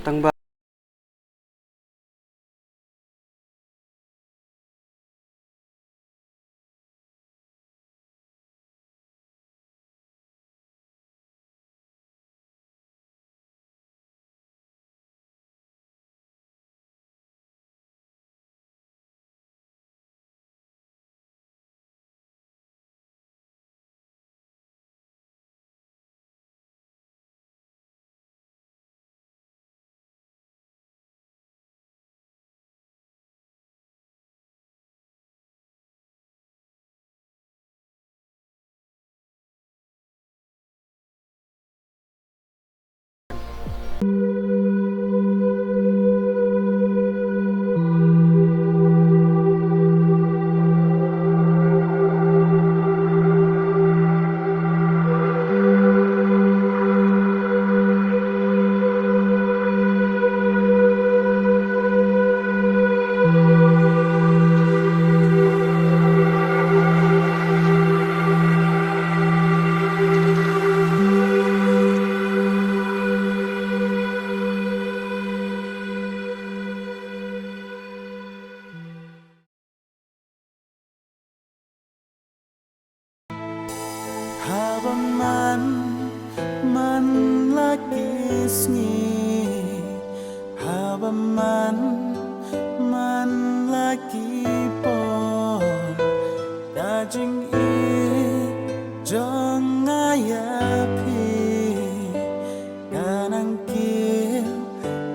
Tang ba Haba man lagi sngi Haba man lagi por Dajing i jong ayapi Kanang kil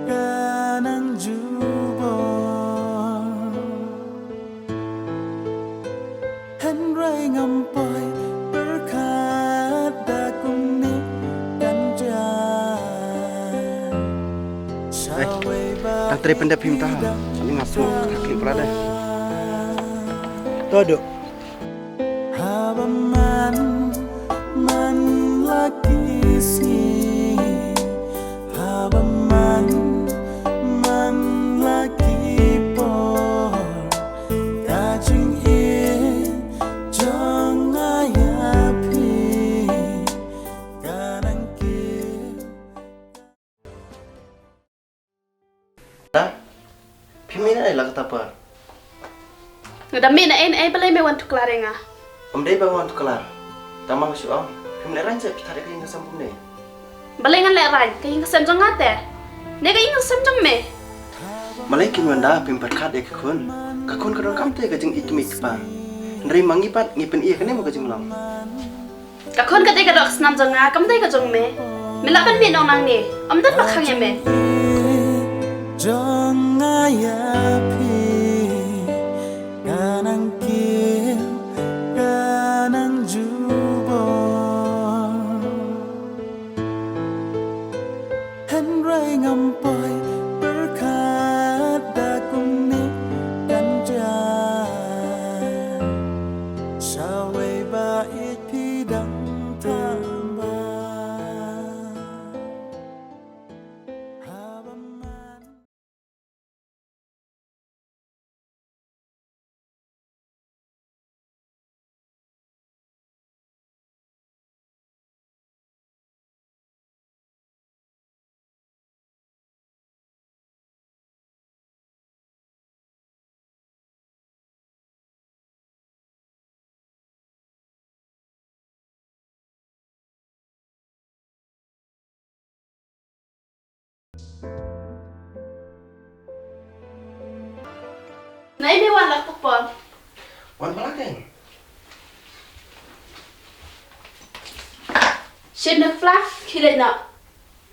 kanang jubor Henry ngampoy tang tri pendap him tah. Ani ngasu klik pelada. Todo. Haba man lagi sngi Haba man lagi por Kajing i jong ayapi Kanang kil Pimina ai lag tapa. Dami na ay balay may want to klarenga. Dai bang wan kelar. Tamang su am. Pimina ranca pitare ka inga sampum ne. Balay nga leran kay nga samjang ate. Nega inga samjang me. Malai kin wanda pim perkat e kakun. Kakun kadon kamte ka jing itumik pa. Nri mangipat ngipen iya kene mo ka jing lam. Kakon ka tega dok snam janga kam tega jong me. Milapan mi nong nang ni. Amdan makhang ya me. Jong ayapi Kanang kil kanang jubor Henry ngampoy berkat dakung ni kanjan Saway bait pidang tambah Haba man Na ini wan lak pupon. Wan balakeng. Shin na flak kilit na.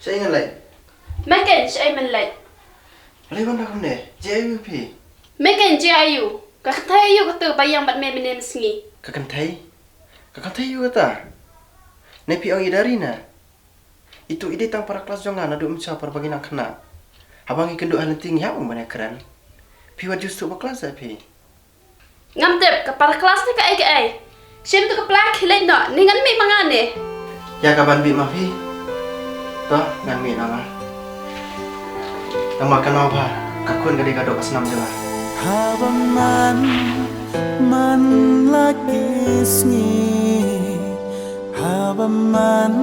Saya ingat lai. Mekan shay man lay. Malai wan dakam ne. JUP. Mekan jayu. Kakatay yu katu bayang bat me menem sngi. Kakantai juga ta. Nepi ang idari na. Itu ide tang para kelas jongan adu umca para bagi nak kena. Abang ikan doa lenting ya banyak keren. Piwa justru berkelas api. Ngam tep ka para kelas ni ka ay. Shin tu ka plak kilit na. Ningan mi mangane. Ya kaban bi mafi. Toh ngan mi nama. Tang makan apa? Kakun gede kadok senam jelah. Haba man lagi sngi Haba man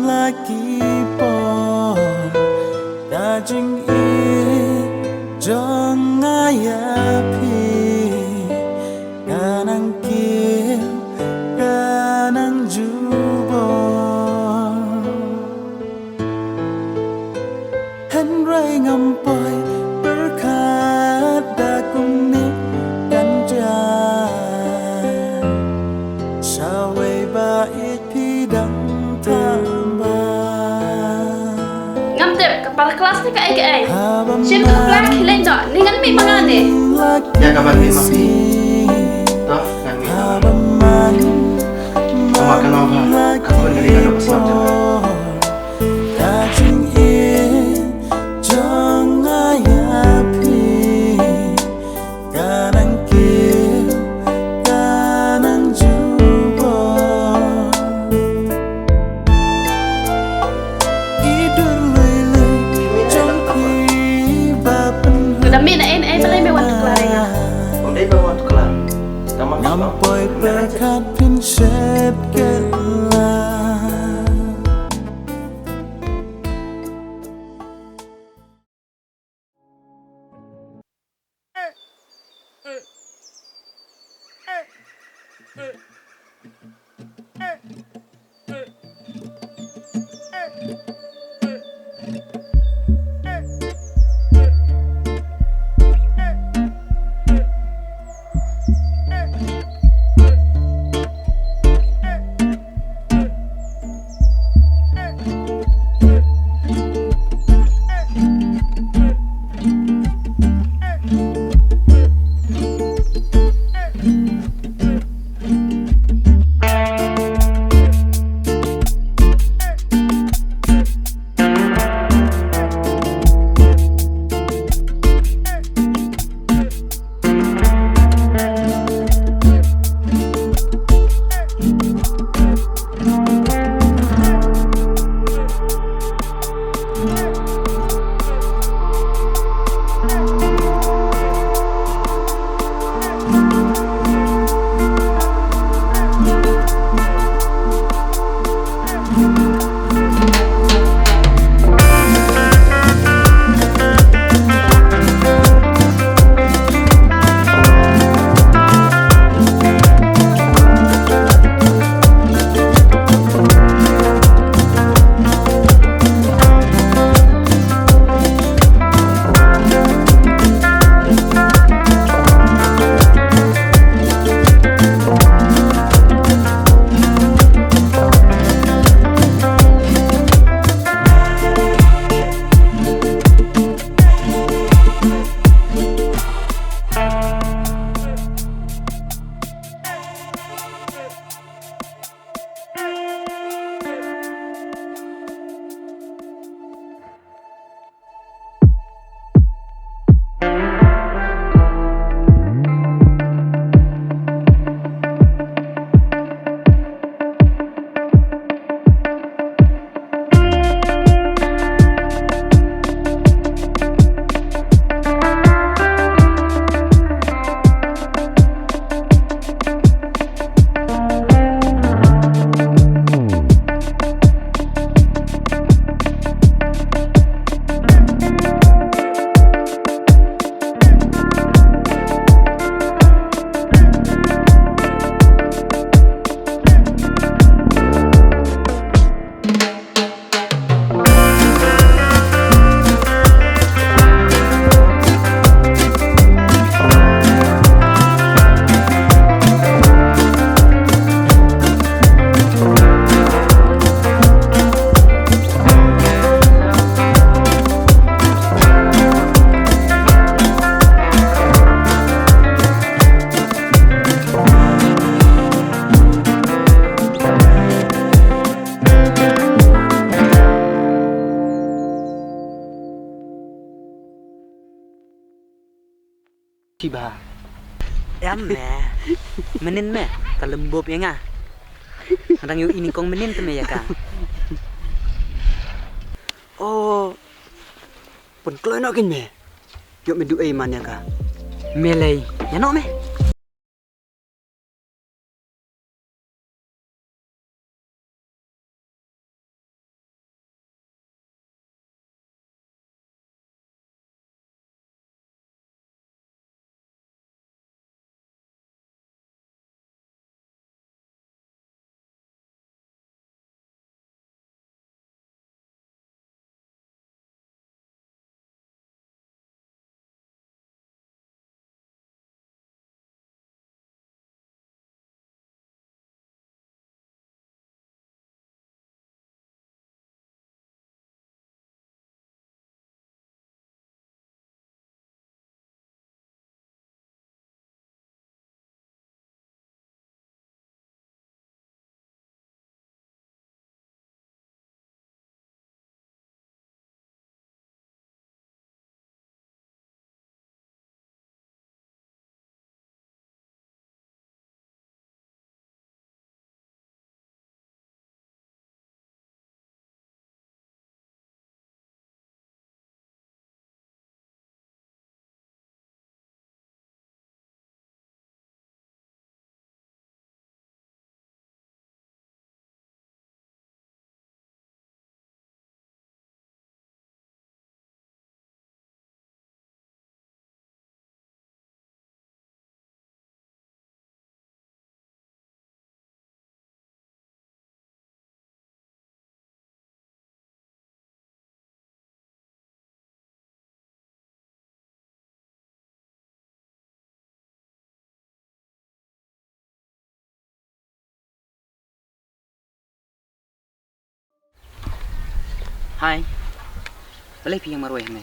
lagi por Kajing i Jong ayapi Kanang kil Kanang jubor Henry ngampoi Berkat dakung nik ganjan Saway bait pidang tambah Ngamtip kepala kelas ni ka ay. Siyem ka plak hilain do. Ningan mi mga ni. Ya kabar mi mafi. Toh ngan mi. Semakan apa? Kakun dari kadok senam jangan. Kajing i Jong ayapi Kanang kil Kanang jubor Idur lele Jong i bapen Dami na ay balay may wan keklaringan. Om dai bawa tu kelar. Tamak Ngampoi berkat pinsep gelar Tiba. Em mẹ menin mẹ ta lembop ya nga Kadang yu ini kong menin tu me ya ka Oh pun kloy nak kin me Yuk me du man ya ka Melay ya no me Hai. Balai pi yang marwai me.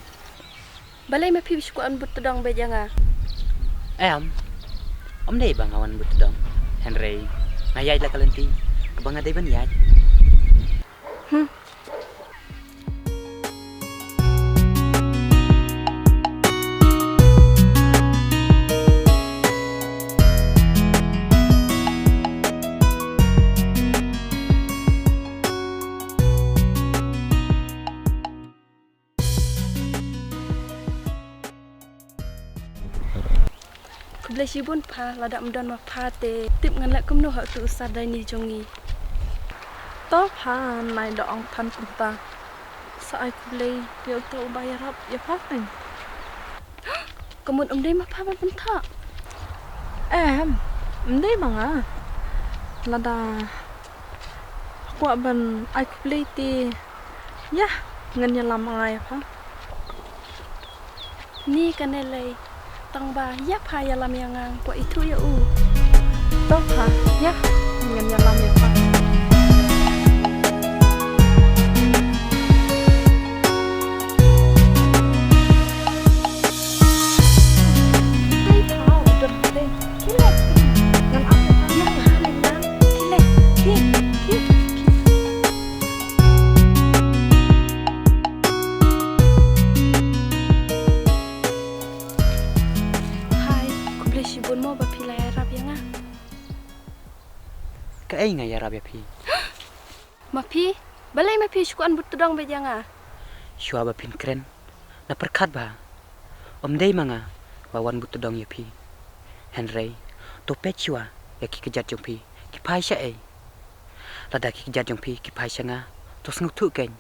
Balai me phi sku an but dong be janga. Om dei bang awan but dong. Henry. Ngayai la kalenti. Kabang adai ban yai. Kublai sibun pha lada mdan ma pha te tip ngan la kumno ha tu sa dai ni jongi. To pha nai do ong than kunta. Sa ai kublai yo to bayarap ya pha kan. Kemun dai ma pha ban tha. Em mà ngà là đà qua bên ai play ti ya ngân nhà làm ai hả Ni kanelai tang ba ya pha ya lam yang ngang kwa itu ya u. đó hả ya ngân nhà làm việc hả Hai phao đừng lên. Ki le. Ngam ap ya pha ya ha le nang. Ki le. Ki. Hai, kublai sibun mo ba phi la ya rap yang ngang. Ka ai ngaya rabi pi. Mapi, balai mapi suku an but dong be janga. Shua ba pin kren. Na perkat ba. Om dei manga bawan but dong ya pi. Henry. To pet shua ya ki kejat jong pi. Ki pai sha ai. Lada ki kejat jong pi ki pai sha nga. To snuk tu ken.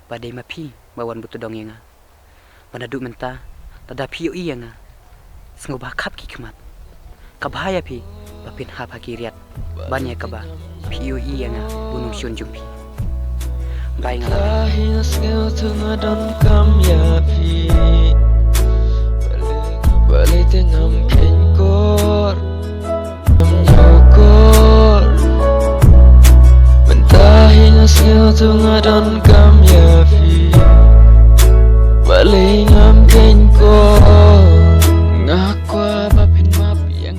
Ba dei ma pi bawan but dong yang nga. Bana du menta. Lada pi yo i yang nga. Sngu ba kap ki kemat. Kabaya pi. Ba pin ha pa ki riat. Ban ya kaba. Pi yo i yang nga. Bunung shun jong pi. Bai nga la. Dahil skill tunga don kam ya pi Balik tengam ken kor Am nyokor Mentahil skill tunga don kam ya pi Balik ngam ken kor Ngakwa bapin map yang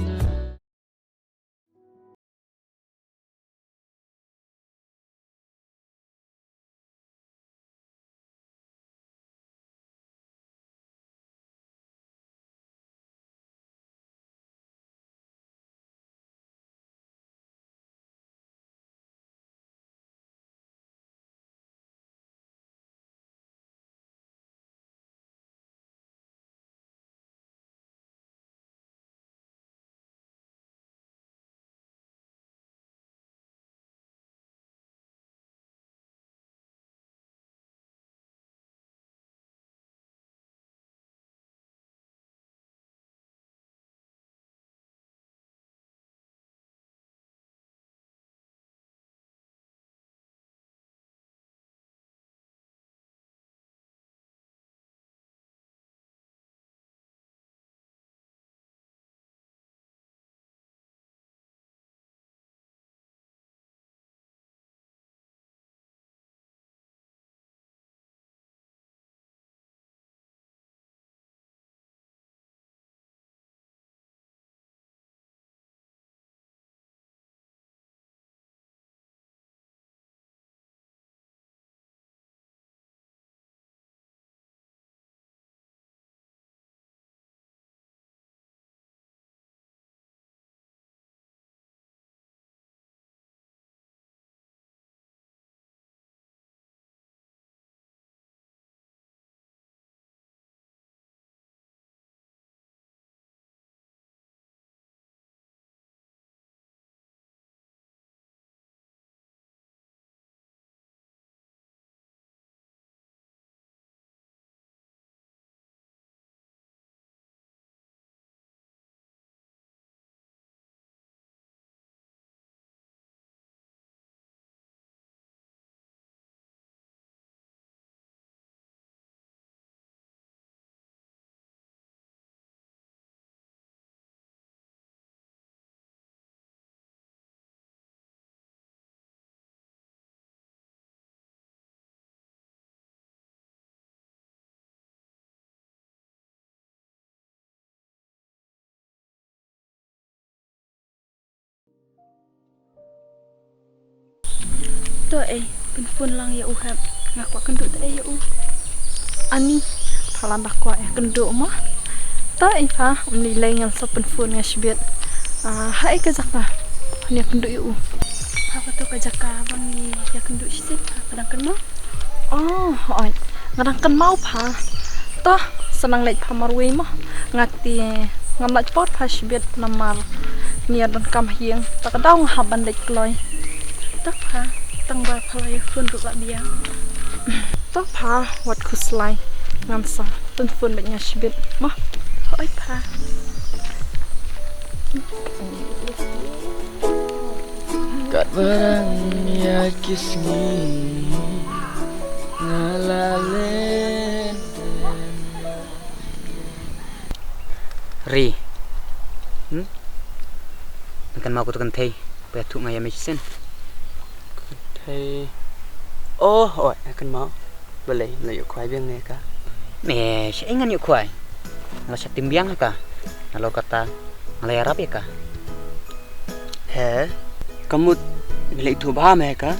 to pun lang ya uhap ngakwa kenduk tak ya Ani Palanda kwa kenduk mah ta ifa umlilay ngan sa penfun nga shibet hai ka zakna hanya kenduk yu apa to ka jaka bang ni ya kenduk sip kadang kan mah oi ngadang kan mau pa ta senang lek pa marwe mah ngati ngam lek pot pa shibet namar nia dan kam hieng ta kadang haban lek kloy tak ha tang ba phalai fun ru la biang ta pa wat kuslai ngam sa penfun bet nya shibet mah oi pa Kat barang ya kisngi ngalalen Ri. Kan mau kutukan thei, petu ngaya mesin. Thầy ôi kan mau boleh layu khwai biang ne ka Me, saya ingat yuk kuai. Nggak usah timbiang ka. Kalau kata ngalai Arab ya ka. he kamu bila itu bah me ka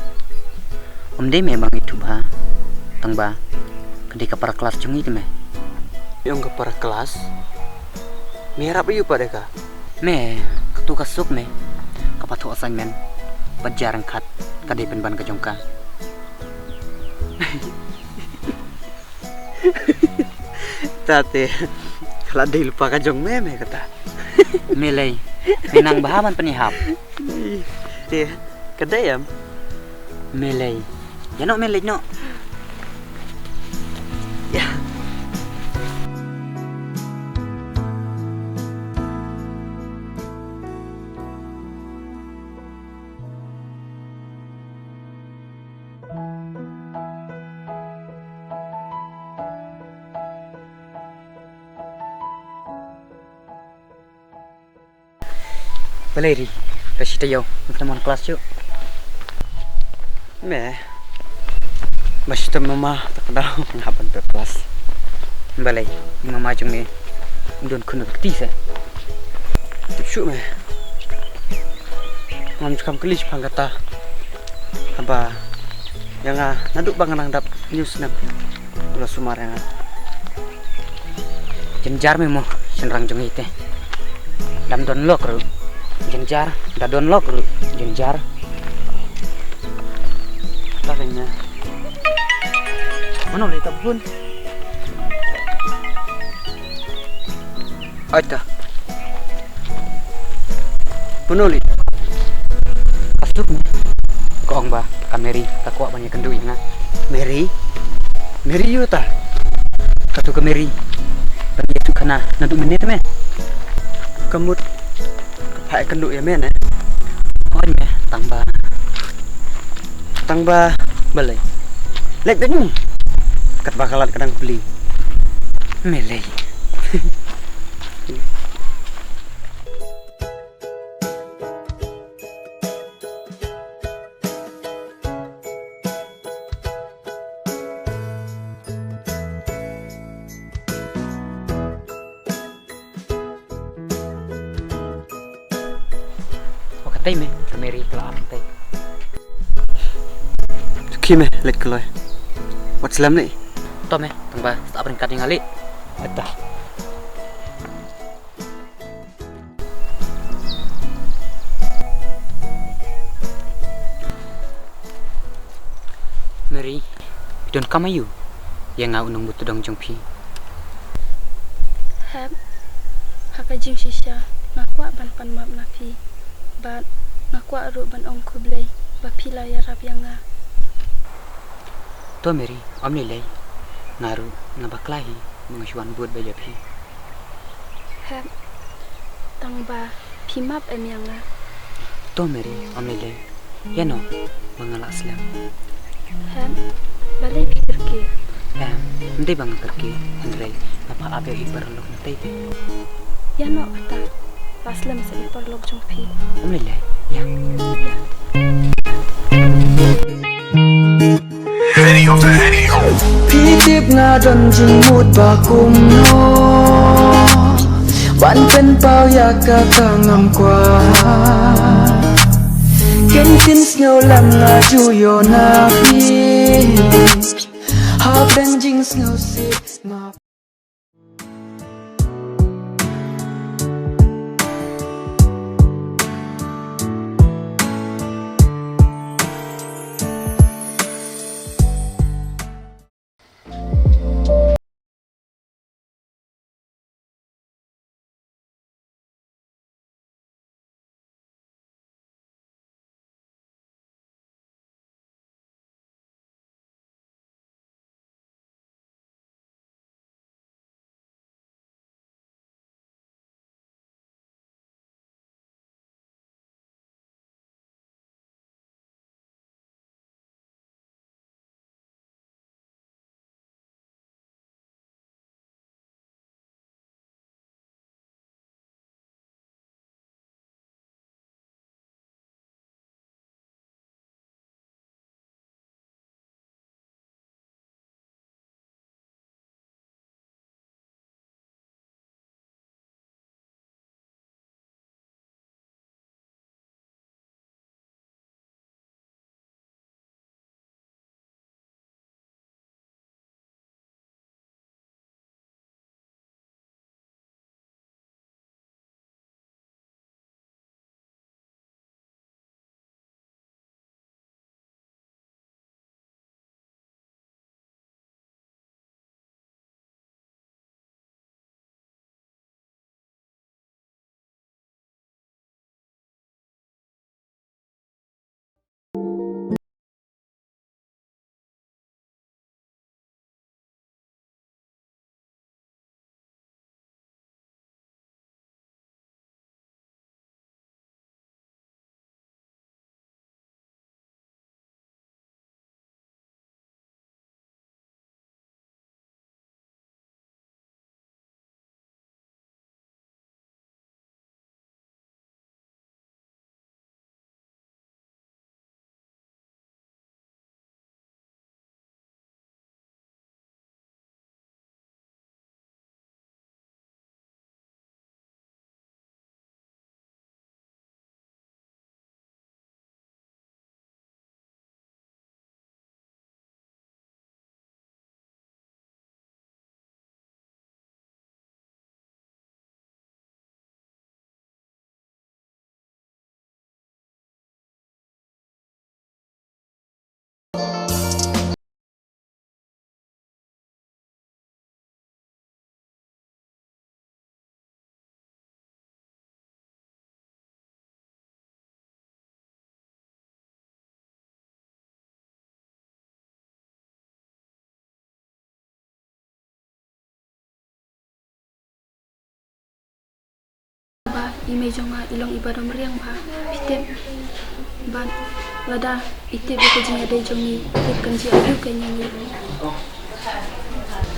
Om deh memang itu bah. Tang bah. Ketika para kelas cungi tu me. yang ke para kelas merah ayu pada ka Me, ketu kasuk me. Kapatu assignment. Berjarang kat kadai penban kejongka. tate kalau dia lupa ka jong me kata Melei. Menang bahaman penihap. dia kedayam Melei. Ya no melei no. ya Balai ri. Kasih tahu teman kelas yuk. me masih tu mama tak tahu ngapain ke kelas Balai. Imam majung ni. Undon kuno bukti sa. Syuk me ngam cakap kelis pang kata apa yang naduk bang nang dap news nam ulah sumar yang Jenjar memo senrang jong ite. Dam don lok ru. Jenjar, da don lok ru. Jenjar. katanya Mana boleh tak pun? ada penuli Pasuk ni. Kong ba kameri takwa banyak kendu inga. Mary yuta Katu kameri. Banyak tu kana nadu menit me. kamu kepai kenduk ya men Oi me tambah. tangba balai lek dah kat bakalat kadang beli Melei. Wakatay me kameri kala apantay. kime lek keloy wat selam ni Tome tambah tak peringkat yang ngali. ada Mary, don kamayu. Yang ngau nung butu dong jongpi. hab haka jing shisha ngakwa pan map napi bat ngakwa ru ban ong kublai bapila ya rap yang nga To Mary, om nilai. Ngaru ngabaklahi mengasuan buat bajapi. hab tang ba pimap yang nga To Mary, om nilai. Ya no, mengalak selam. hab balai pikir ke Hindi bang kerki, Andre, napa abe iperlok na tayo. ya no kata paslam sa iparlog jongpi Om nilai, ya. Pitip nga don jing mut bakum no Ban pen pau ya ka tangam kwa Kentin snow lam na juyo na pi Ha benjing snow sit ma Ba ime jonga ilong ibadah meriang ba pitep ban lada itep ko jinga dai jongi itep kanji ayu kanyangi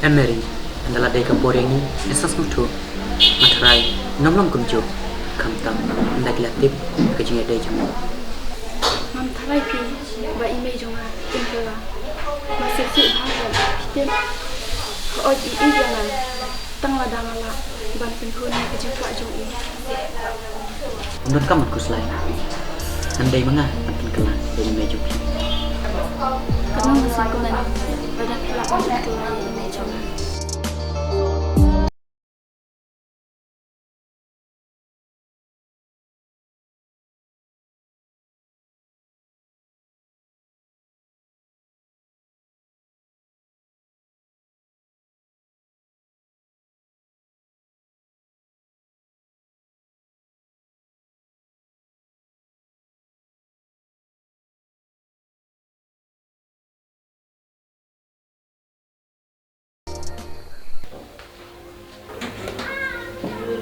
Emery adalah dai kaporengi esas mutu matrai nomlom kumjo kamtam ndak latip ke jinga dai jongi mam thalai pi ba ime jonga tempela masih si ba pitep oj I janga tang lada ngala ban penghuni ke jengka jongi Menurut kamu kuslai andai manga makin kelas dari meja karena masih kulan pada kelak untuk ime jonga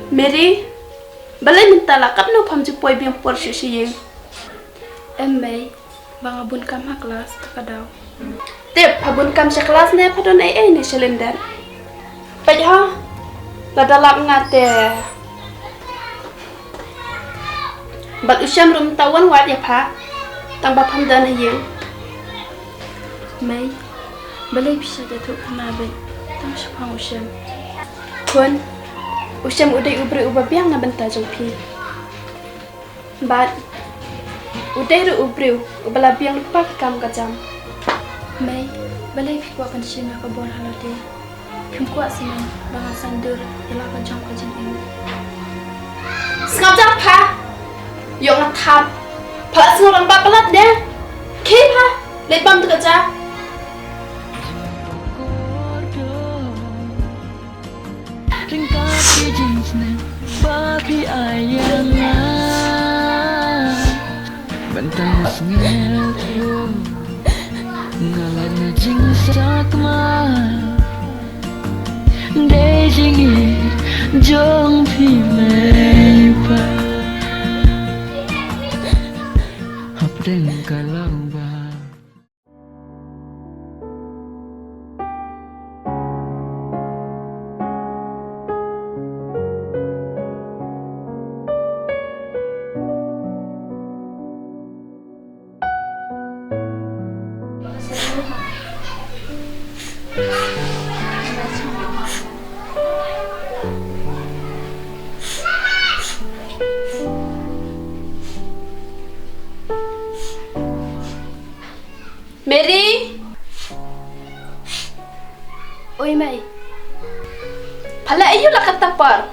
Mary, balai minta lah kap no pam jupoi biang por sisi. em mei bang abun kam ha kelas takadau Tip abun kam sa kelas ne padon ai ni silinder. Pajha la dalap ngate. Bat usyam rum tawan wat ya pa. Tang ba pam dan hiyen. mei balai bisa jatuh kena be tang sepang usyam Kun usyam udai ubri uba biang na benta jongpi. Bat Udah ru ubriu, ubala biang lupa kam kajam. Mai, balai fikwa kan sini ka bon halade. Kim kuat senang bangan sandur ila kajam kajam ini. Skapjak pa. Yo ngatap. Pala senang ba pelat deh. Ke pa, lebam tu kaja. Ringkati jenisnya Babi ayangnya Bantang sengelku Ngalana jing sakma Dei jingir Jong pi meipa Hapdeng kalau bah Mary. Oi mai. Pala ayu la katapar.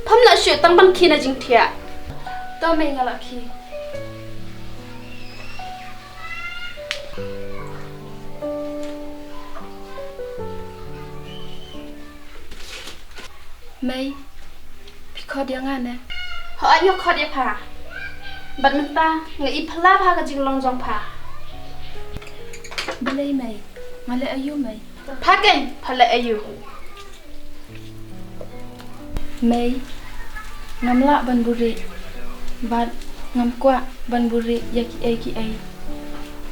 Pham na shu tang ban khina jing thia. To mai ngala khi. Mai. Phikho dia ngane. Ho ayu kho dia pha. Ban menta ngai phala pha ka jing long jong pha. Balai mai, malai ayu mai. Pakai, palai ayu. Mai, ngamla ban buri, bat ngam kwa ban buri yaki ai.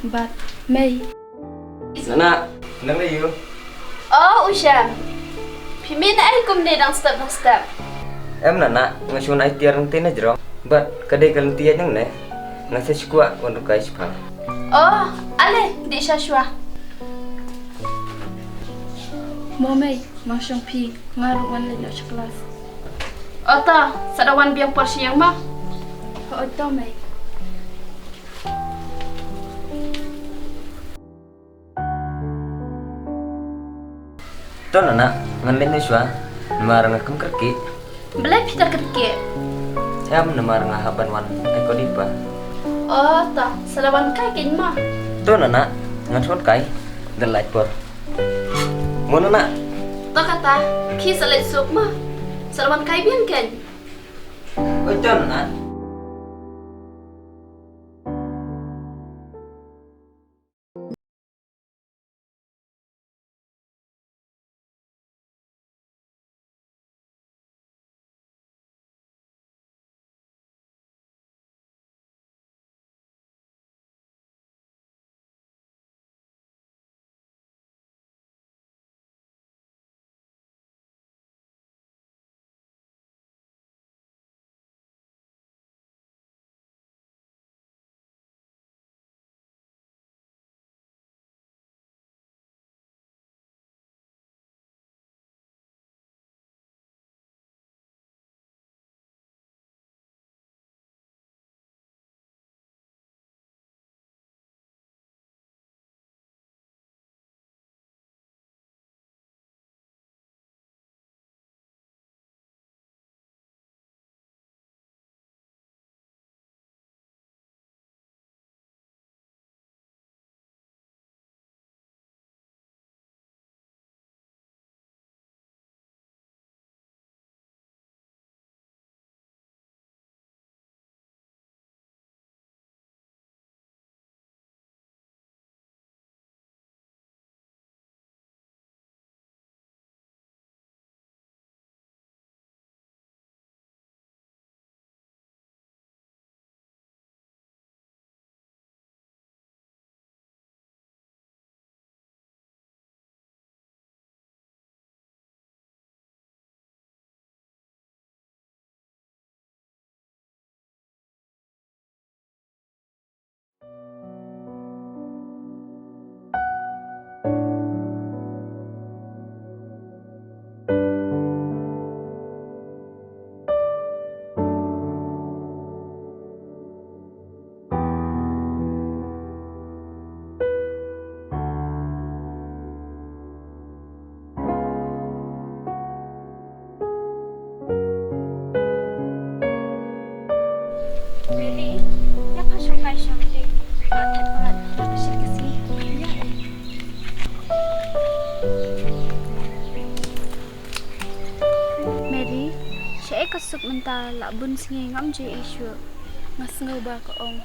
Bat mai. Nana, nang layu. Oh Usha, pimin ai kum ne dang step. Em nana, ngasun ai tiar ng tina jero. But kadai kalang tiar nang ne. Ngasa skua untuk kai spa. Oh, ale di shashwa. Momai, masang pi ngaru wan le nak kelas. Ota, sadawan biang porsi yang mah. Ota mai. To nana, nganlen ni swa. Namarang akam kerki. Belai pita kerke. Em namarang haban wan ai ko dipa. Ota, sadawan kai kin mah. To nana, ngasun kai. Dan light por. Mo nana. To kata, ki salai sup mah. Sadawan kai biang ken. Oi to nana. Cek kasuk mental lak bun singi ngam je isu. Ngas ngau ba ko ong.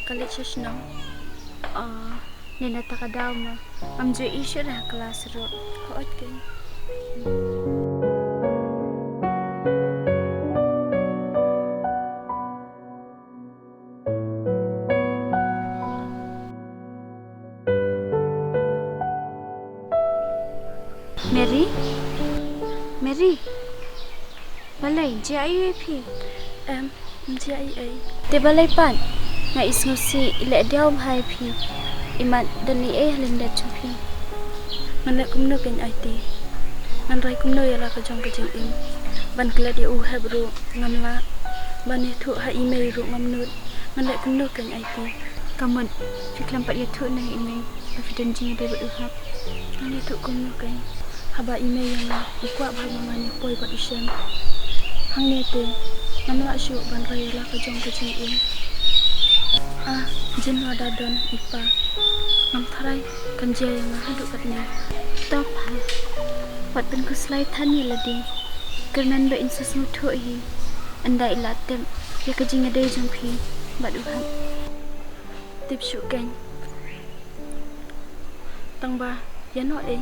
Kalit siya sinang. Nena takadaw mo. Ngam je isu dah kelas ro. Hoot kay. Mary? Mary? Balay, je ayu pi. Mji ai. Te balay pan. Nga isngusi ila diaw hai pi. Imat dani linda chupi. Ngan lek kumno kan ai ti. Ngan rai kumno ya la ka jong ka jing im. Ban kala di u have ro ngam la. Ban ni thu ha email ro ngam nut. Ngan lek kumno kan ai ti. Kamu fiklam pat ya thu na ini. Evident jing de bu hap. Ngan ni thu kumno kan. Haba email yang la ikwa ba mama ni poi pat isem. Hang ni te. Ngam la syu ban rai la ka jong ka jing im. Jin wa dadon ipa. Ngam tharai kan je yang haduk kat ni. Top ha. Pat pen ku slide thani ladi. Kernan do insus muthu hi. Andai la tem ya ka jing ade jong pi. Bad u hap. Tip syu kan. Tang ba ya no e.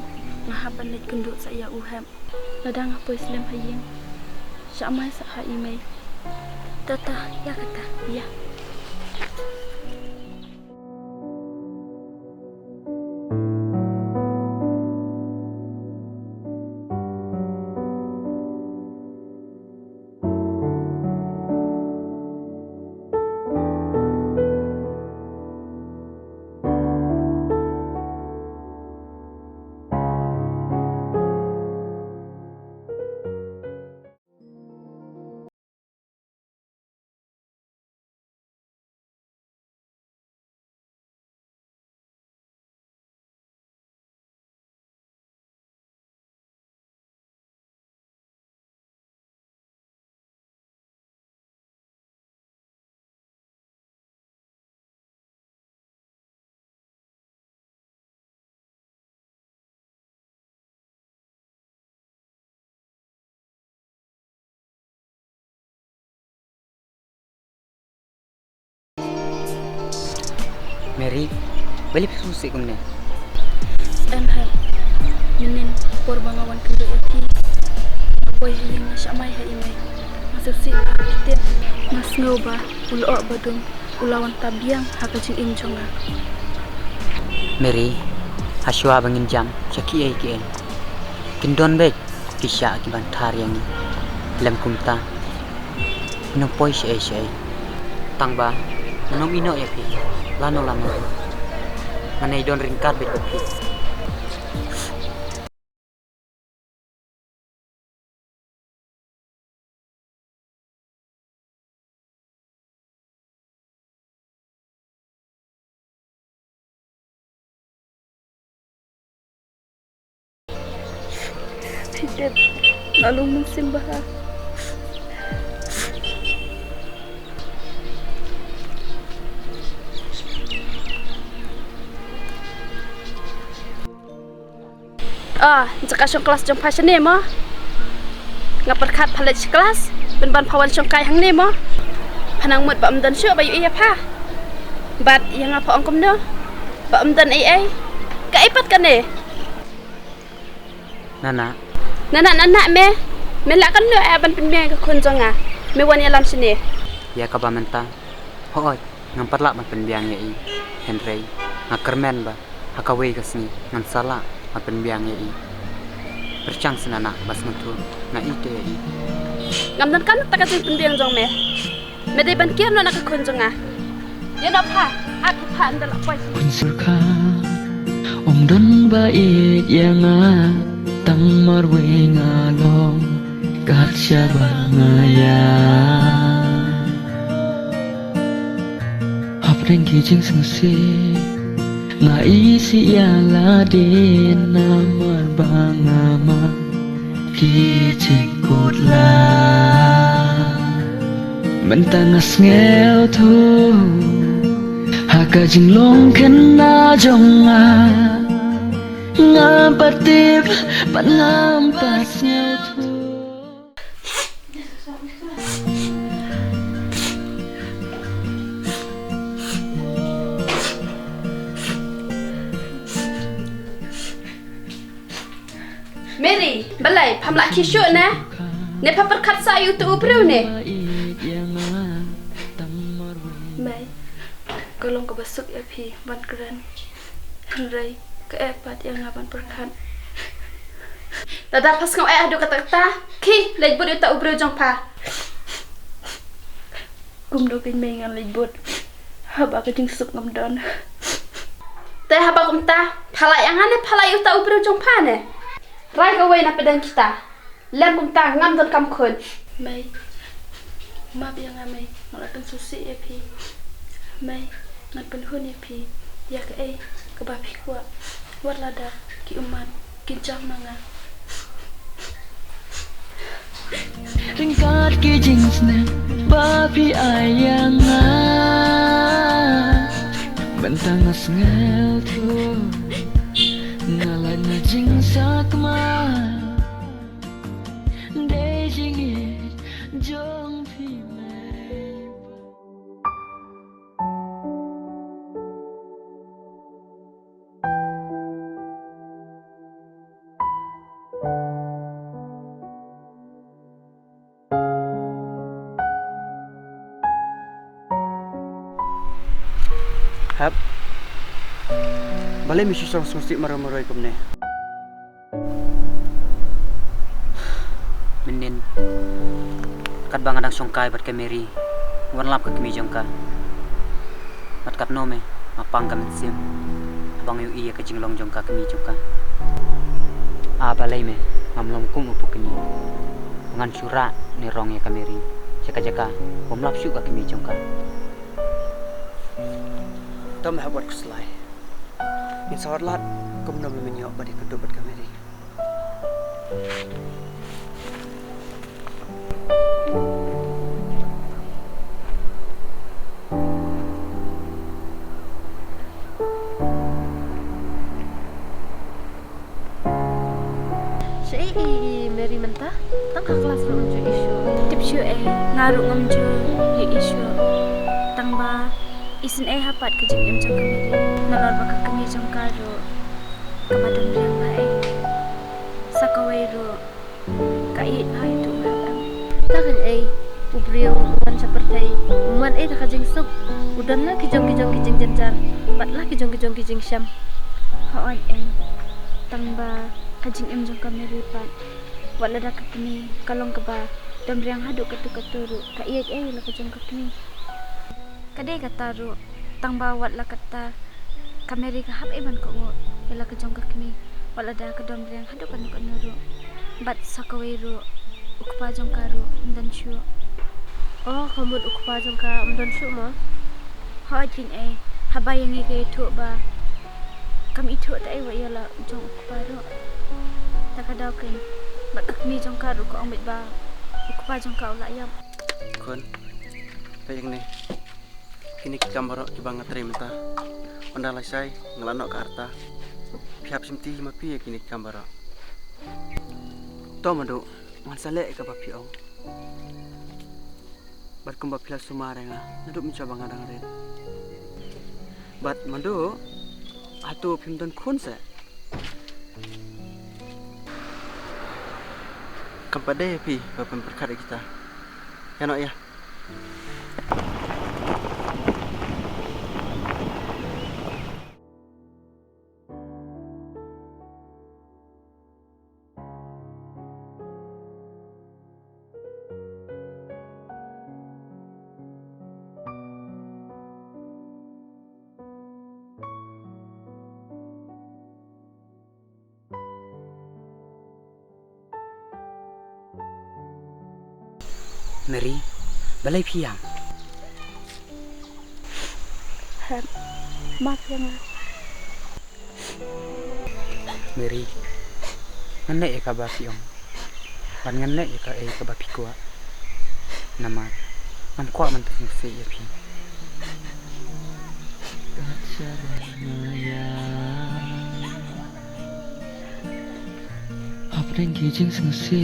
Ngahaban lek kenduk saya u hap. Ladang apa Islam hayang. Syamai sa ha email. Tata ya kata. Ya. Mary, balik susi kumne. Em hap. Minin por bangawan kenduk ati. Boy hayang syamai ha email. Masuk si kita. Mas ngau ba ulo badung ulawan tabiang ha ka jing im jonga. Mary, haswa bangin jam caki ai ke. Kindon bek kisah akibat thar yang lem kumta. No poi sei. Tang ba, no ino ya pi. Lano Manay don ringkat bet pi. Tidak. Lalu musim bahar. Jika syong kelas jong pasien ni mo. Ngapar kat palet kelas, ben pawan syong kai hang ni mo. Panang mut ba amdan syu ba yu iya pa. Bat yang apa angkom no? Ba amdan ai. Ka ipat kan ni. Nana me. Me la kan no ban pinme ka kun jonga. Me wan yalam sini. ya ka ba menta. Hoi, ngampar la ban penbiang ya i. Henry, ngakermen ba. Hakawe ka sini ngan sala ban penbiang ya i. Percang senana bas mutu na ite ya i. Ngamdan kan tak ka pinbiang jong me. Me de ban kier no nak kun jonga. Ya na pa. Aku pa andal apa sih? Unsurka Don ba it yanga Tangmar we ngalong Kat siya ba ngaya Hapren kijing sengsi Nga isi yala din Namar ba ngama Kijing kutla Mentangas ngel tu Haka jing long kena jonga Ngapatip Panlampasnya tu Mary, balai, pam lak kisuk na. Ne pa perkat sayu tu ubru ne. Mai, kolong ke besuk ya pi ban keren. Henry, ke epat yang ngaban perkat. Dada pas ngau adu kata-kata, ki lej bud uta ubru jong pa. Kum do kin mai ngan lej bud. Haba ke jing sup ngam don. Teh haba kum ta, phalai yang ane phalai uta ubru jong pa ne. Rai ka wei na pedang kita. Lem kum ta ngam don kam khun. Mai. Ma bi yang amai, ngala pen susi ya pi. Mai, ngan pen hun ya pi. Ya ke ke ba pi kwa. Wat lada ki uman, ki jam manga. Ringkat ki jingsna babi ayanga bentangas ngel tu ngalan na jingsa kma de jingit jong pi mai. Hap. Balai misi song susi marah-marah ikum ne. Menin. Kat bang adang songkai bat ke Mary. Wan lap ke kemi jongka. Bat kat nome mapang ka mensim. Abang yu iya ke jinglong jongka kemi jongka. Balai me mamlong kum upuk kini. Ngan sura ni rong ya ka Mary. Jaka-jaka bom lap syuk ka kemi jongka. Tom habat kuslai. Min sawat lat kum nom menyok badi kedobat kameri. Mary mentah, tangka kelas lu unjuk isu. Tip syu ngaru ngamju yu isu. Tangba isin hapat ke jing jong kami. Nalor baka kami jong karo. Kamadang riang ba sakawai ro. Kait pa itu ngabang. Takan ubriyo uman seperti uman tak jing sok. Udan lah kijong kijing jenjar. Bat lah kijong kijing syam. Hoon tangba kajing jong kami ripat. Wala da kami kalong kaba dam riang hadu katu-katuru ka iyak la kajong kami. Kadai kataru tangba wat la kata kameri ka hap iban ko ila kajong kami. Wala da kadam riang hadu kanu-kanuru. Bat sakaweru ukpa jong karu dan syu. Oh, kamu ukpa jong ka dan syu mo? Hojin habayang kay tu ba kami itu ta wa yala jong ukpa ro. Takadaw kin bat kami jong karu ko ang ba ukpa jong ka ulayam. Kun. Payang ne. Kini kamaro kibang ngatrim ta. Ondalai sai ngelanok ka harta. Pihap simti mapi kini kamaro. To madu mansale ka papi ong. Bat kumba pila sumarenga naduk mencoba ngadang red. Bat madu atu pimdan kunse. Kepada pi bapak perkara kita. Ya nak ya. Mary, balai piang. Maaf ya ma. Mary, ngene ka ba piang. Pan ngene ka ka ba pikwa. Nama, nam kwa man tu se ya pi. Apreng kijing sengse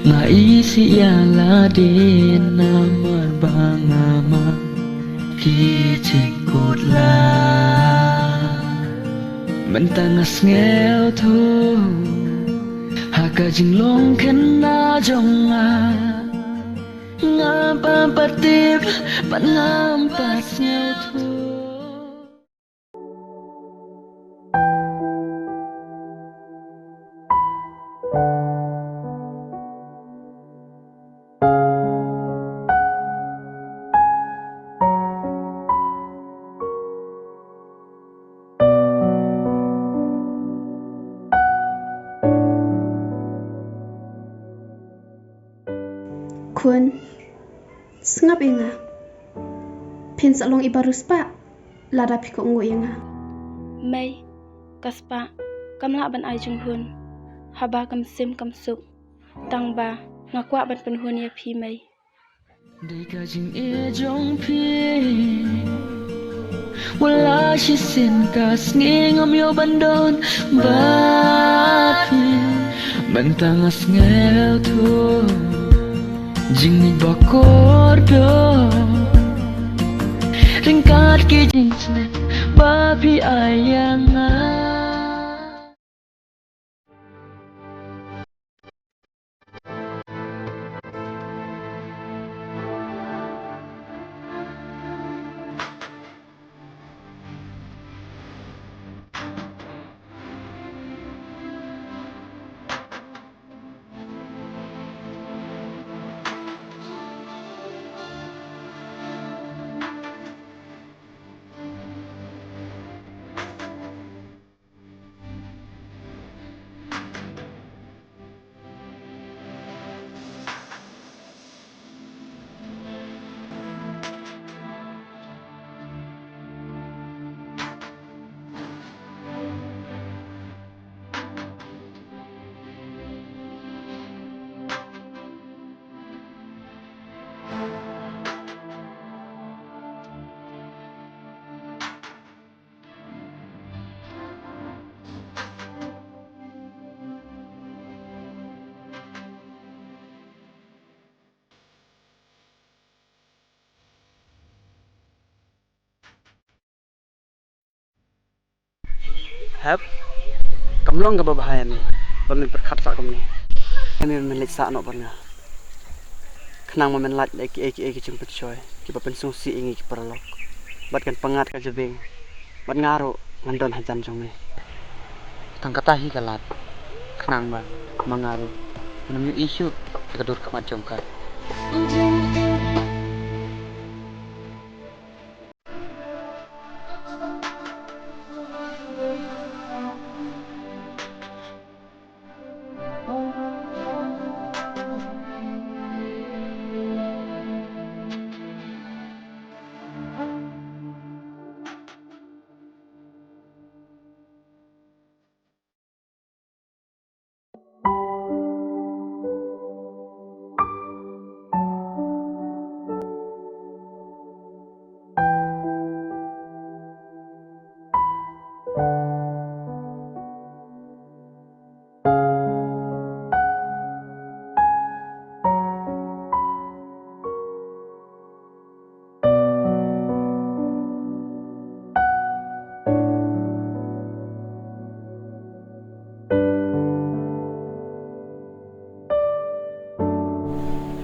nga isi yala din namar bangama kijing kutla mentangas ngel tu kajing long kena jonga ngapa patip pan ngampasnya tu Kun, sengap inga. Pin salong ibarus pa, lada piko ungu inga. May, kaspa, kamla ban ai jung hun. Haba kam sim kam suk. Tang ba, ngakwa ban penhun ya pi may. Day kajing e jong pi wala si sin kas ngingom yo bandon bat bentangas ngel tu jing ni bakor do ringkat ki jing sne babi ayanga Hap, kamlong ka babahayan ni. Pamin perkat sa kami. Kami memelit sa ano pernah. Kenang memelat eki jemput coy. Kipa pensung si ingi kiperlok. Bat kan pengat ka jebing. Bat ngaro ngandon hajan jong ni. Tangkatahi kalat. Kenang ba, mangaruh. Menemui isu kedur kemat jongkat.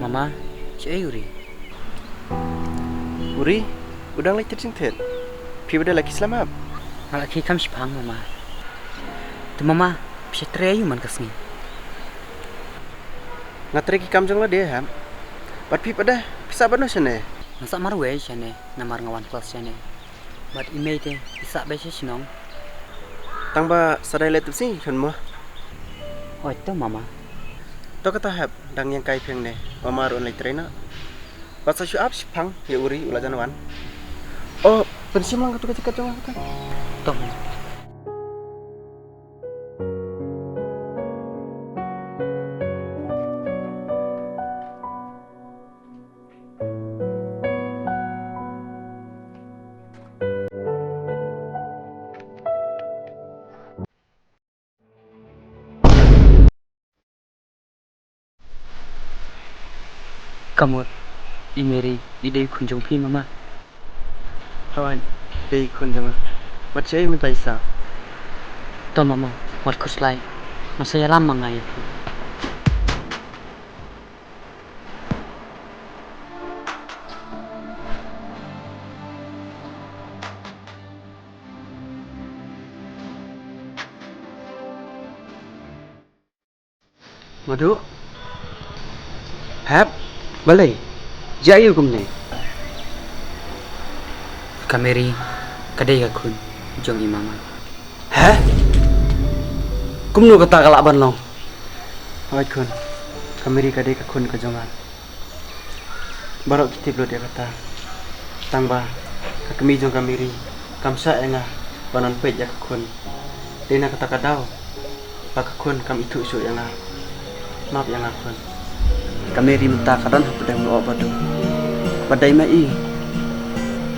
Mama, cik Uri. Uri, udang lagi tercintet. Pi beda lagi selamat. Malaki kam sipang mama. Tu mama, bisa terayu man kasni. Ngatreki kamjong lah dia ham. Bat pi pada bisa bano sene. Masa marwe sene, namar ngawan kelas sene. Bat email te, bisa baca sinong. Tangba sadai letup sih kan mo. Oh itu mama. To kata hab dang yang kai pheng ne. Mama ron lai trena. Bat sa shu ap sipang ya Uri ula janawan. Oh, pensim lang ketika jong kan. Tuh. Kamu imeri ide kunjung pi mama. Hawan, pei kun jama. Bat cai mi paisa. To mama, wat kuslai. Masaya lama ngai. Madu. Hap. Balai. Jayu kumne. Kameri kadai ka kun jong imama. Hah? Kumno kata kalaban long. Oi kun. Kameri kadai ka kun ka jongan. Barok kitip lo dia kata. Tangba ka kemi jong kameri. Kamsa enga banon pej ya kun. Dena kata kadau. Pak kun kam itu isu yang maaf yang kun. Kameri minta kadan pedang lo badu. Badai mai.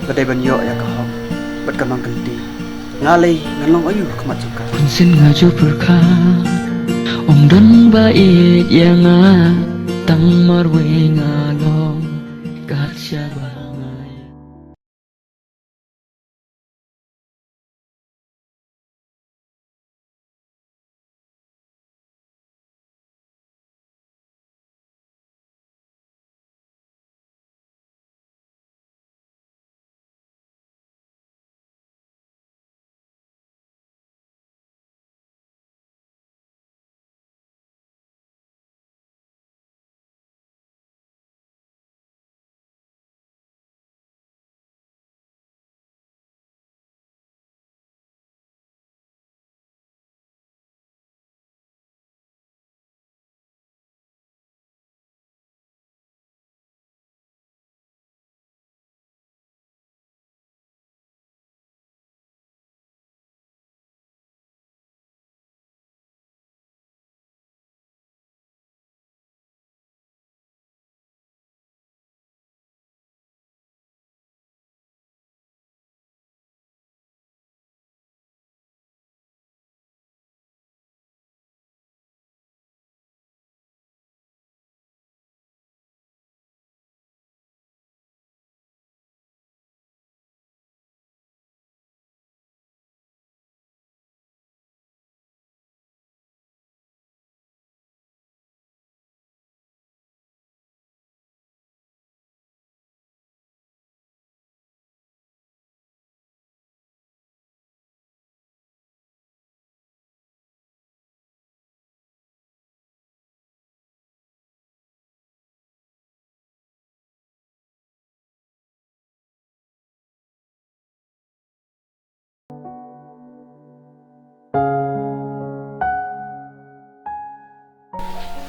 Badai banyo ya kahop. Bad kamang ganti. Ngalay ngalong ayu kemat juga. Kun xin ngaju berkat Om dan bait yang tang marwe ngalong kat syabang.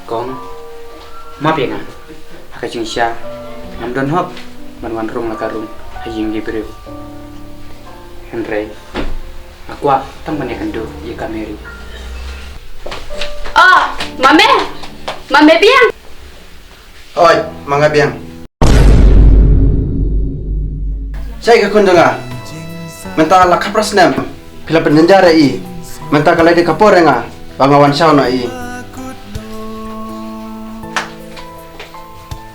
Kong maaf ya ngan. Haka jing sya. Ngam don hop. Banwan rung la karung. Haying di beriu. Henry. Aku tang banyak kendo ya kameri. Oh, mame. Mame biang. Oi, mangga biang. Saya ke kun dengar. Mentah la kapras nem. Pila penjara i. Mentah kalai de kapor nga. Bangawan saw na i.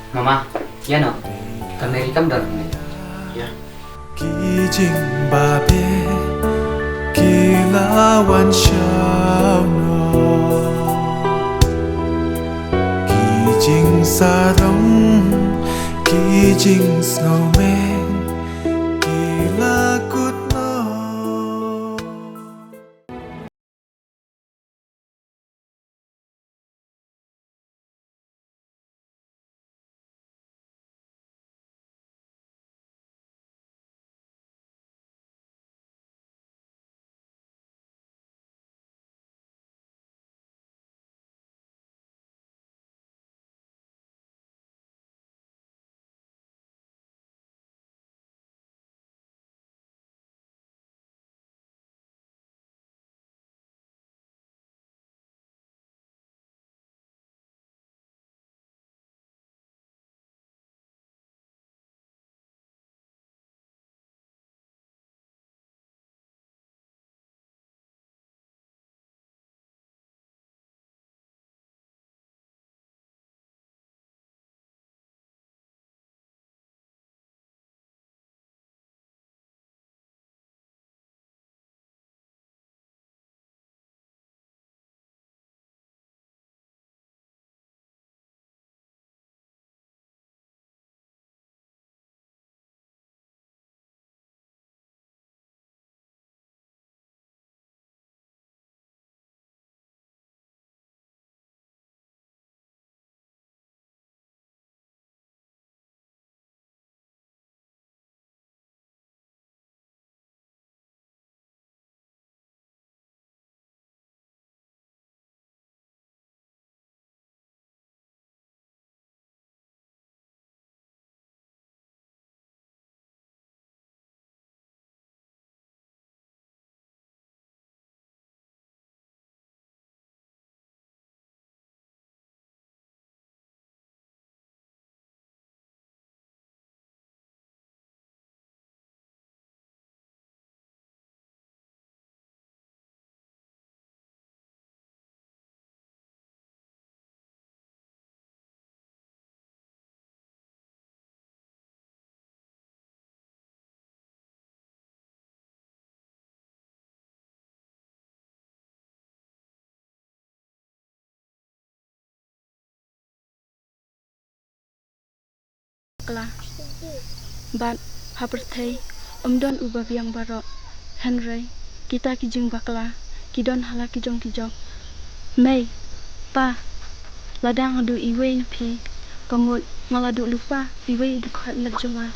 Mama, ya no. Kameri kam dar ni. Ya. Kijing babe Kilawan siyaw no Kijing sarong Kijing snowman Kilakut bakla. Bat haperthei don ubah biang barok. Henry kita kijing bakla kidon hala kijong kijok. Mei pa ladang adu iwe pi kongut ngaladu lupa iwe dukhat let joma.